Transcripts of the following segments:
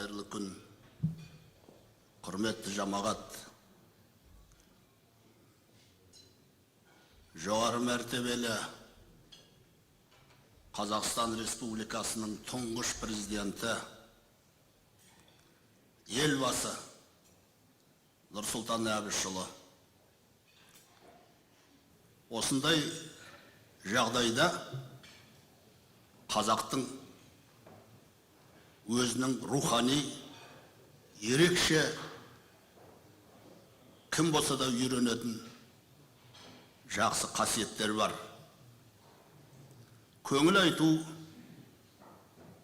Қайырлы күн, құрметті жамағат. Жоғары мәртебелі Қазақстан Республикасының тұңғыш президенті, елбасы Нұрсұлтан Әбішұлы. Осындай жағдайда қазақтың өзінің рухани, ерекше, кім болса да үйренетін жақсы қасиеттер бар. Көңіл айту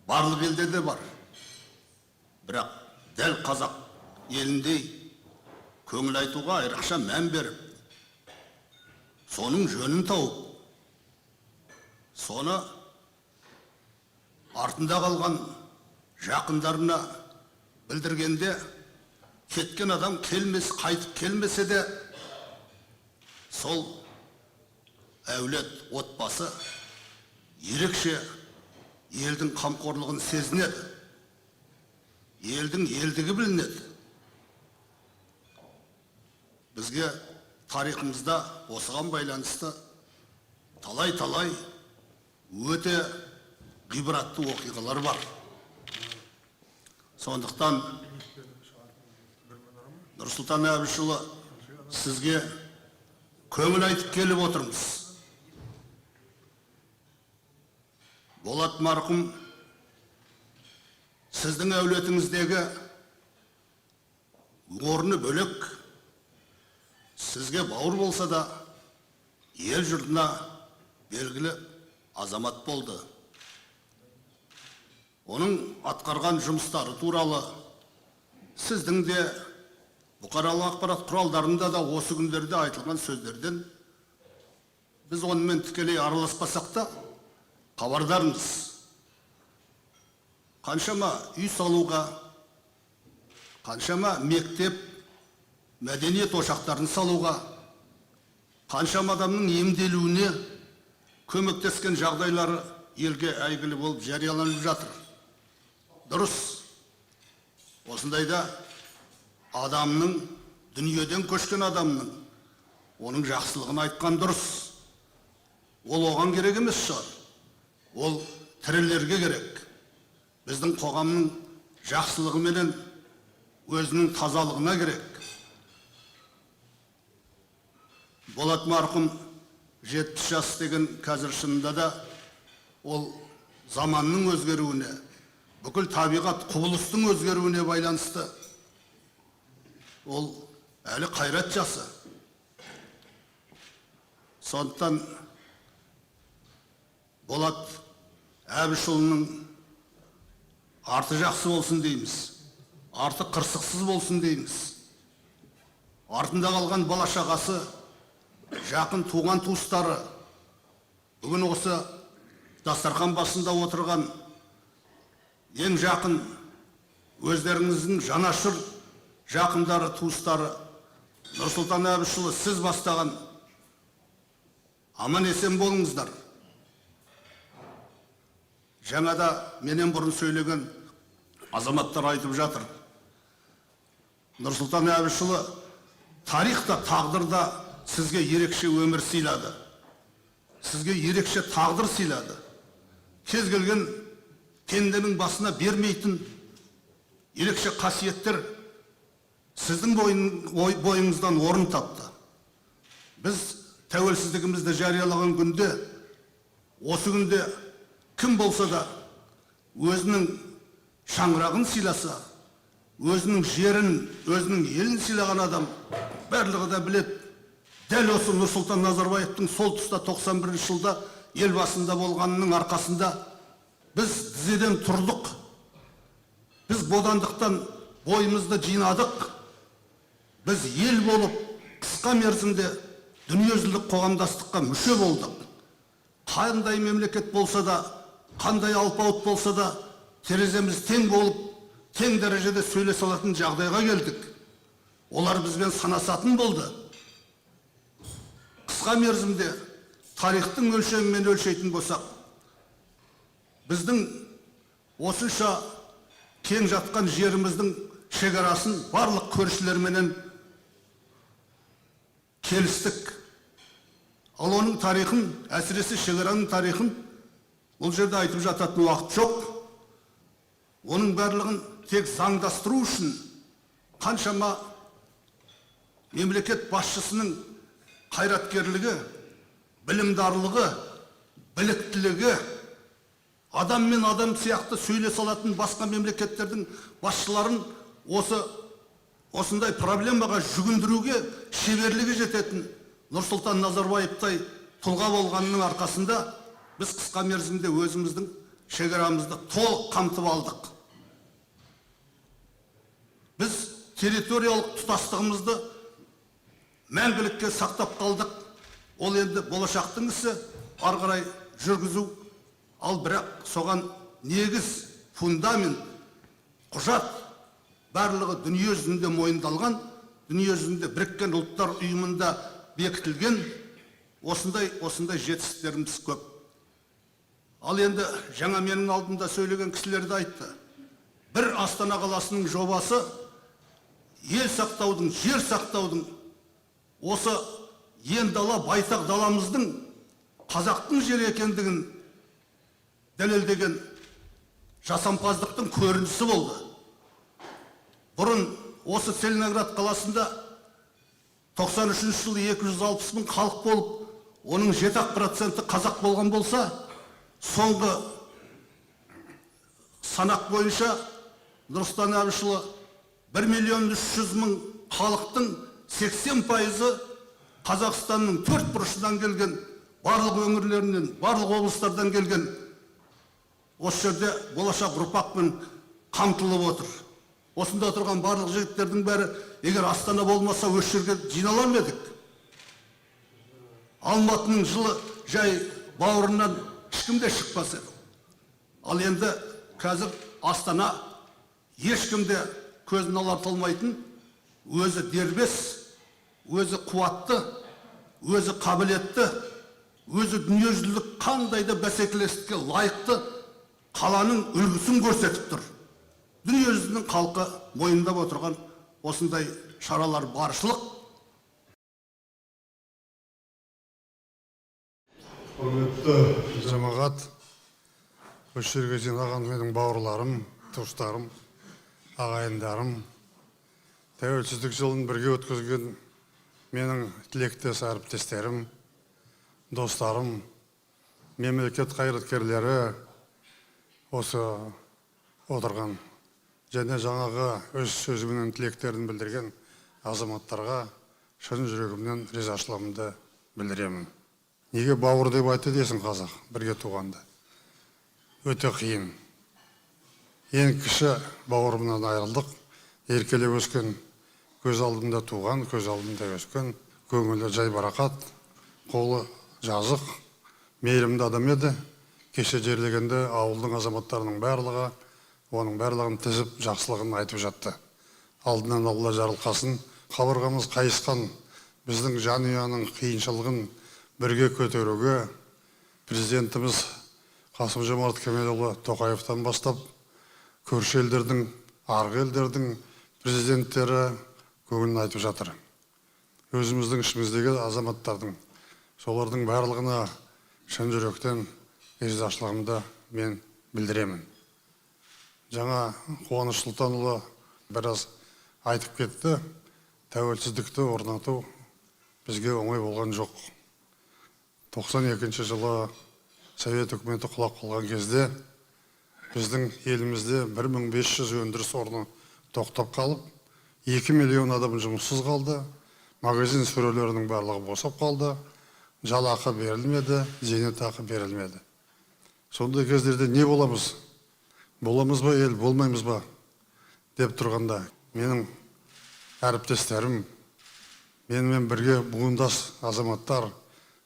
барлық елде де бар. Бірақ дәл қазақ еліндей көңіл айтуға айрықша мән беріп, соның жөнін тауып, соны артында қалған жақындарына білдіргенде, кеткен адам қайтып келмесе де, сол әулет отбасы ерекше елдің қамқорлығын сезінеді, елдің елдігі білінеді. Бізге тарихымызда осыған байланысты талай-талай өте ғибратты оқиғалар бар. Сондықтан Нұрсұлтан Әбішұлы, сізге көңіл айтып келіп отырмыз. Болат марқұм сіздің әулетіңіздегі орны бөлек, сізге бауыр болса да, ел жұртына белгілі азамат болды. Оның атқарған жұмыстары туралы сіздің де бұқаралық ақпарат құралдарында да осы күндерде айтылған сөздерден біз онымен тікелей араласпасақ та хабардармыз. Қаншама үй салуға, қаншама мектеп, мәдениет ошақтарын салуға, қаншама адамның емделуіне көмектескен жағдайлары елге әйгілі болып жарияланып жатыр. Дұрыс. Осындайда адамның, дүниеден көшкен адамның, оның жақсылығын айтқан дұрыс. Ол оған керек емес шығар. Ол тірілерге керек. Біздің қоғамның жақсылығы менен өзінің тазалығына керек. Болат марқұм 70 жас деген қазір шынында да ол заманның өзгеруіне, бүкіл табиғат құбылыстың өзгеруіне байланысты ол әлі қайрат жасы. Сондықтан Болат Әбішұлының арты жақсы болсын дейміз, арты қырсықсыз болсын дейміз. Артында қалған бала шағасы, жақын туған туыстары, бүгін осы дастархан басында отырған ең жақын өздеріңіздің жанашыр жақындары, туыстары, Нұрсұлтан Әбішұлы, сіз бастаған аман есен болыңыздар. Жаңада менен бұрын сөйлеген азаматтар айтып жатыр. Нұрсұлтан Әбішұлы тарихта, тағдырда сізге ерекше өмір сыйлады. Сізге ерекше тағдыр сыйлады. Кез келген пенденің басына бермейтін ерекше қасиеттер сіздің бойыңыздан орын тапты. Біз тәуелсіздігімізді жариялаған күнде, осы күнде кім болса да өзінің шаңырағын сыйласа, өзінің жерін, өзінің елін сыйлаған адам барлығы да біледі. Дәл осы Нұрсұлтан Назарбаевтың сол тұста 91 жылда ел басында болғанының арқасында біз тізеден тұрдық. Біз бодандықтан бойымызды жинадық. Біз ел болып, қысқа мерзімде дүниежүзілік қоғамдастыққа мүше болдық. Қандай мемлекет болса да, қандай алпауыт болса да, тереземіз тең болып, тең дәрежеде сөйлесе алатын жағдайға келдік. Олар бізбен санасатын болды. Қысқа мерзімде тарихтың өлшемімен өлшейтін болсақ, біздің осынша кең жатқан жеріміздің шекарасын барлық көршілерменен келістік. Ал оның тарихын, әсіресе шекараның тарихын бұл жерде айтып жататын уақыт жоқ. Оның барлығын тек заңдастыру үшін қаншама мемлекет басшысының қайраткерлігі, білімдарлығы, біліктілігі, адам мен адам сияқты сөйлесе алатын басқа мемлекеттердің басшыларын осындай проблемаға жүгіндіруге шеберлігі жететін Нұрсұлтан Назарбаевтай тұлға болғанның арқасында біз қысқа мерзімде өзіміздің шекарамызды толық қамтып алдық. Біз территориялық тұтастығымызды мәңгілікке сақтап қалдық. Ол енді болашақтың ісі, ары қарай жүргізу. Ал бірақ соған негіз, фундамент, құжат барлығы дүние жүзінде мойындалған, дүние жүзінде біріккен ұлттар ұйымында бекітілген осындай жетістіктеріміз көп. Ал енді жаңа менің алдымда сөйлеген кісілерді айтты. Бір Астана қаласының жобасы ел сақтаудың, жер сақтаудың, осы ен дала, байтақ даламыздың қазақтың жері екендігін дәлелдеген жасампаздықтың көрінісі болды. Бұрын осы Целиноград қаласында 93 жылы 260 мың халық болып, оның 7% қазақ болған болса, соңғы санақ бойынша Нұрсұлтан Әбішұлы 1.300.000 халықтың 80%-ы Қазақстанның төрт бұрышынан келген, барлық өңірлерінен, барлық облыстардан келген. Осы жерде болашақ ұрпақпен қамтылып отыр. Осында отырған барлық жігіттердің бәрі, егер Астана болмаса, осы жерге жиналар ма едік? Алматының жылы жай бауырынан ешкімде шықпас еді. Ал енді қазір Астана ешкімде көзін алартылмайтын, өзі дербес, өзі қуатты, өзі қабілетті, өзі дүниежүзілік қандай да бәсекелестікке лайықты қаланың үлгісін көрсетіп тұр. Дүниежүзінің халқы мойындап отырған осындай шаралар баршылық. Құрметті жамағат, осы жерге жиналған менің бауырларым, туыстарым, ағайындарым, тәуелсіздік жылын бірге өткізген менің тілектес әріптестерім, достарым, мемлекет қайраткерлері, осы отырған және жаңағы өз сөзіменен тілектерін білдірген азаматтарға шын жүрегімнен ризашылығымды білдіремін. Неге бауыр деп айтты десін қазақ, бірге туғанда? Өте қиын. Ең кіші бауырымнан айырылдық, еркелеп өскен, көз алдымда туған, көз алдымда өскен, көңілі жайбарақат, қолы жазық, мейірімді адам еді. Кеше жерлегенде ауылдың азаматтарының барлығы, оның барлығын тізіп, жақсылығын айтып жатты. Алдынан Алла жарылқасын, қабырғамыз қайысқан, біздің жанұяның қиыншылығын бірге көтеруге президентіміз Қасым-Жомарт Кемелұлы Тоқаевтан бастап, көрші елдердің, арғы елдердің президенттері көңілін айтып жатыр. Өзіміздің ішіміздегі азаматтардың, солардың барлығына шын жүректен ризашылығымды мен білдіремін. Жаңа Қуаныш Сұлтанұлы біраз айтып кетті, тәуелсіздікті орнату бізге оңай болған жоқ. 92 жылы Совет үкіметі құлап қалған кезде біздің елімізде 1500 өндіріс орны тоқтап қалып, 2 миллион адам жұмыссыз қалды, магазин сөрелерінің барлығы босап қалды, жалақы берілмеді, зейнетақы берілмеді. Сондай кездерде не боламыз? Боламыз ба, ел болмаймыз ба? Деп тұрғанда, менің әріптестерім, менімен бірге буындас азаматтар,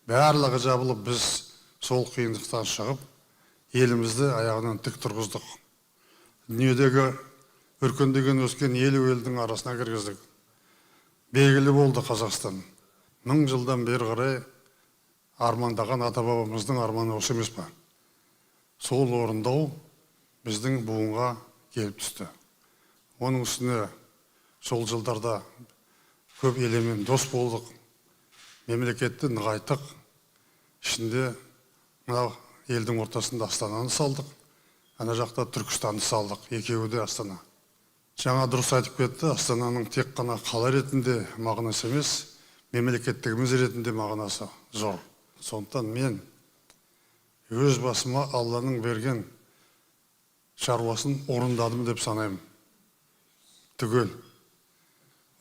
барлығы жабылып, біз сол қиындықтан шығып, елімізді аяғынан тік тұрғыздық. Дүниедегі өркендеген өскен елу елдің арасына кіргіздік. Белгілі болды Қазақстан. 1000 жылдан бері қарай армандаған ата-бабамыздың арманы осы емес па? Сол орындау біздің буынға келіп түсті. Оның үстіне сол жылдарда көп елмен дос болдық, мемлекетті нығайттық. Ішінде мынау елдің ортасында Астананы салдық, ана жақта Түркістанды салдық, екеуі де Астана. Жаңа дұрыс айтып кетті, Астананың тек қана қала ретінде мағынасы емес, мемлекеттігіміз ретінде мағынасы зор. Сондықтан мен өз басыма Алланың берген шаруасын орындадым деп санаймын. Түгел.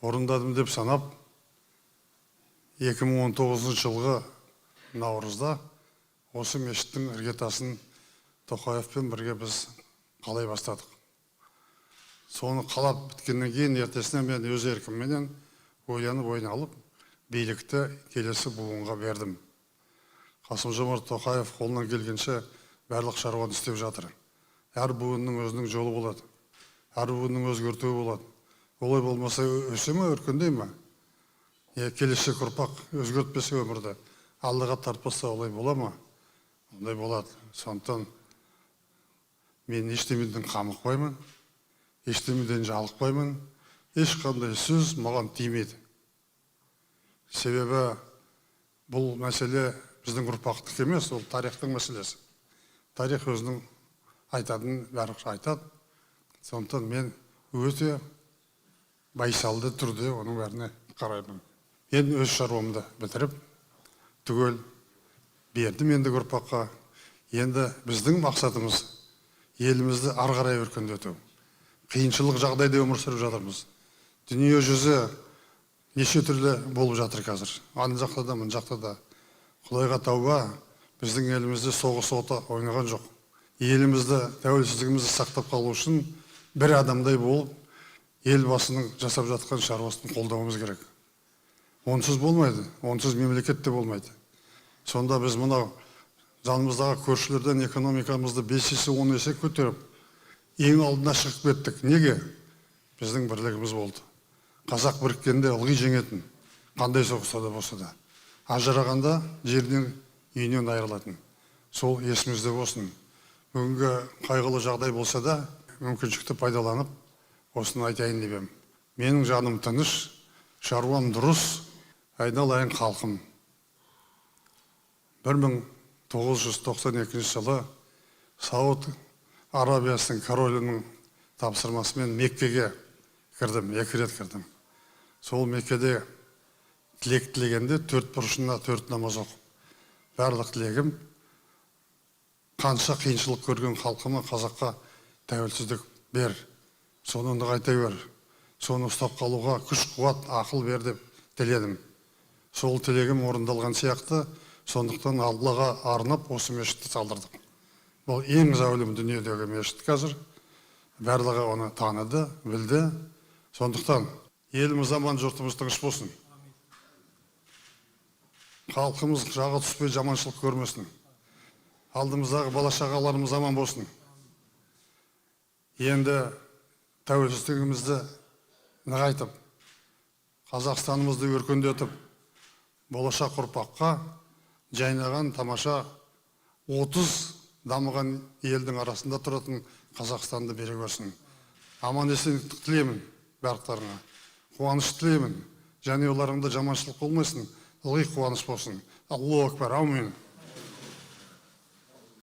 Орындадым деп санап, 2019 жылғы наурызда осы мешіттің іргетасын Тоқаевпен бірге біз қалай бастадық. Соны қалап біткеннен кейін ертесіне мен өз еркімменен ойланып ойналып, билікті келесі буынға бердім. Қасым-Жомарт Тоқаев қолынан келгенше барлық шаруаны істеп жатыр. Әр буынның өзінің жолы болады. Әр буынның өзгертуі болады. Олай болмаса өсе ме, өркендей ме? Келешек ұрпақ өзгертпесе өмірді, Аллаға тартпаса олай бола ма? Ондай болады. Сондықтан мен ештемеден қамықпаймын, ештемеден жалықпаймын, ешқандай сөз маған тимейді. Себебі бұл мәселе біздің ұрпақтық емес, ол тарихтың мәселесі. Тарих өзінің айтатын бәрі айтады. Сондықтан мен өте байсалды түрде оның бәріне қараймын. Мен өз шаруамды бітіріп, түгел бердім енді ұрпаққа. Енді біздің мақсатымыз елімізді ары қарай өркендету. Қиыншылық жағдайда өмір сүріп жатырмыз. Дүние жүзі неше түрлі болып жатыр қазір. Ана жақта да, мына жақта да. Құдайға тауба, біздің елімізде соғыс оты ойнаған жоқ. Елімізді, тәуелсіздігімізді сақтап қалу үшін бір адамдай болып, елбасының жасап жатқан шаруасын қолдауымыз керек. Онсыз болмайды, онсыз мемлекет те болмайды. Сонда біз мынау жанымыздағы көршілерден экономикамызды 5 есе 10 есе көтеріп, ең алдына шығып кеттік. Неге? Біздің бірлігіміз болды. Қазақ біріккенде ылғи жеңетін, қандай соғыста да болса да. Ажырағанда жерден үйінен айырылатын. Сол есімізде болсын. Бүгінгі қайғылы жағдай болса да, мүмкіншілікті пайдаланып, осыны айтайын деп едім. Менің жаным тыныш, шаруам дұрыс, айналайын халқым. 1992 жылы Сауд Арабиясының королінің тапсырмасымен Меккеге кірдім, 2 рет кірдім. Сол Меккеде тілек тілегенде 4 бұрышына 4 намаз оқып. Барлық тілегім қанша қиыншылық көрген халқыма, қазаққа тәуелсіздік бер, соны нығайта бер, соны ұстап қалуға күш, қуат, ақыл бер деп тіледім. Сол тілегім орындалған сияқты, сондықтан Аллаға арнап осы мешітті салдырдық. Бұл ең зәулім дүниедегі мешіт қазір. Барлығы оны таныды, білді. Сондықтан еліміз аман, жұртымыз тыныш болсын. Халқымыз жағы түспей жаманшылық көрмесін. Алдымыздағы бала-шағаларымыз аман болсын. Енді тәуелсіздігімізді нығайтып, Қазақстанымызды өркендетіп, болашақ ұрпаққа жайнаған тамаша 30 дамыған елдің арасында тұратын Қазақстанды бере көрсін. Аман есендік тілеймін барлықтарына. Қуаныш тілеймін. Және оларыңда жаманшылық болмасын. Ылғи қуаныш болсын. Аллаху акбар. Аумин.